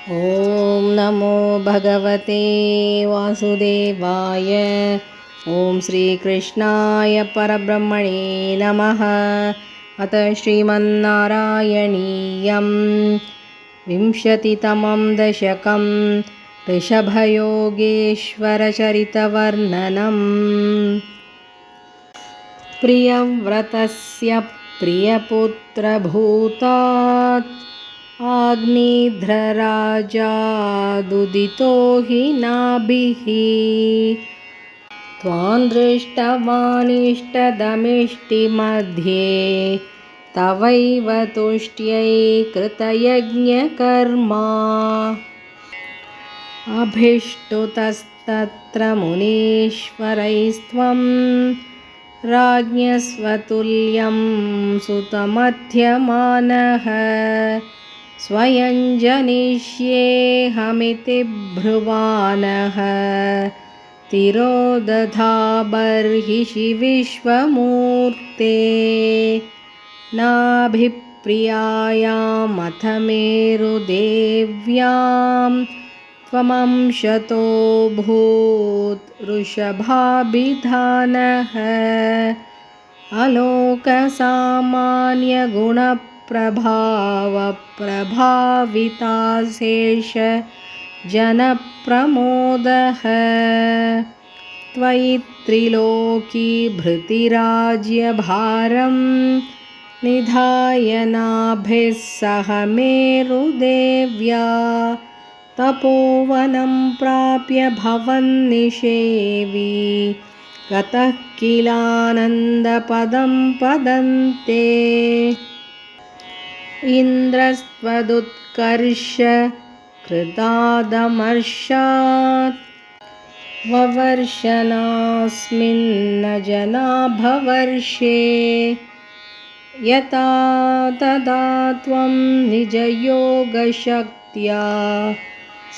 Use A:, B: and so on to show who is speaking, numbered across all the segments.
A: ॐ नमो भगवते वासुदेवाय। ॐ श्रीकृष्णाय परब्रह्मणे नमः। अथ श्रीमन्नारायणीयं 20तमं दशकं ऋषभयोगेश्वरचरितवर्णनम्। प्रियव्रतस्य प्रियपुत्रभूतात् आग्निध्रराजादुदितो हि नाभिः। त्वां दृष्टवानिष्टदमिष्टिमध्ये तवैव तुष्ट्यै कृतयज्ञकर्मा। अभिष्टुतस्तत्र मुनीश्वरैस्त्वं राज्ञस्वतुल्यं सुतमध्यमानः। स्वयं जनिष्येऽहमिति ब्रुवानः तिरोदधाबर्हिषि विश्वमूर्ते। नाभिप्रियायामथ मेरुदेव्यां त्वमंशतो भूत् वृषभाभिधानः। अलोकसामान्यगुणप्रभावप्रभाविताशेष जनप्रमोदः। त्वयि त्रिलोकीभृतिराज्यभारं निधाय नाभिः सह मेरुदेव्या तपोवनं प्राप्य भवन्निषेवी गतः किलानन्दपदं पदन्ते। इन्द्रस्त्वदुत्कर्ष कृतादमर्षात् ववर्षनास्मिन्न जनाभवर्षे। यथा तदा त्वं निजयोगशक्त्या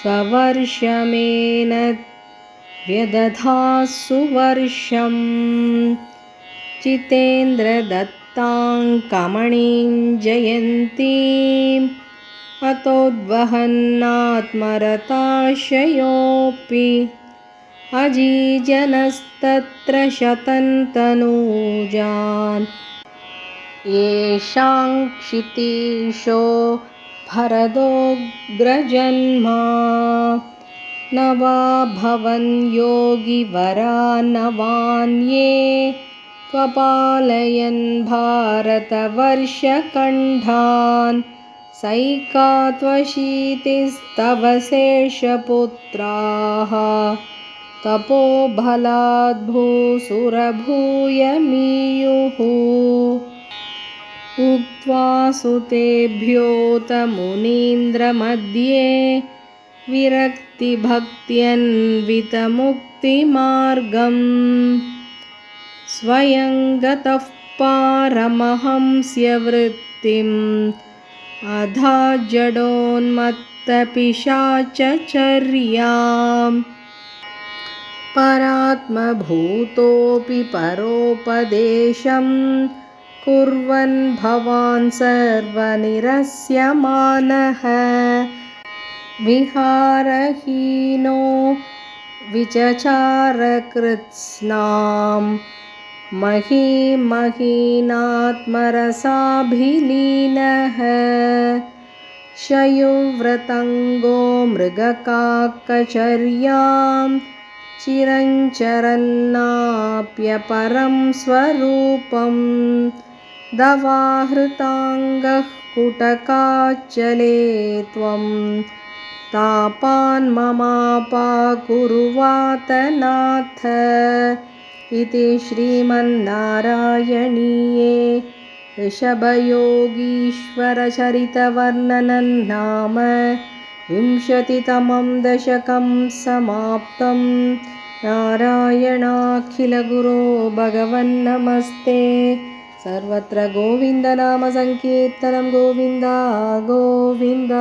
A: स्ववर्षमेन व्यदधासु वर्षं। जितेन्द्रदत्तां कमणीं जयन्तीम् अतोद्वहन्नात्मरताशयोऽपि। अजीजनस्तत्र शतन्तनूजान् येषां क्षितीशो भरदोग्रजन्मा। न वा भवन् योगिवरा नवान्ये त्वपालयन् भारतवर्षखण्डान्। सैका त्वशीतिस्तव शेषपुत्राः तपोबलाद्भूसुरभूयमीयुः। उक्त्वा सुतेभ्योऽथ मुनीन्द्रमध्ये विरक्तिभक्त्यन्वितमुक्तिमार्गम्। स्वयं गतः पारमहंस्यवृत्तिम् अधाजडोन्मत्तपिशाचचर्याम्। परात्मभूतोऽपि परोपदेशं कुर्वन् भवान् सर्वनिरस्यमानः। विहारहीनो विचचारकृत्स्नां महीमहीनात्मरसाभिलीनः। शयुव्रतङ्गो मृगकाकचर्यां चिरञ्चरन्नाप्यपरं स्वरूपं। दवाहृताङ्गः कुटकाचले त्वं तापान् ममापाकुरुवातनाथ। इति श्रीमन्नारायणीये ऋषभयोगीश्वरचरितवर्णनं नाम 20तमं दशकं समाप्तं। नारायणाखिलगुरो भगवन्नमस्ते। सर्वत्र गोविन्दनामसङ्कीर्तनं गोविन्द गोविन्द।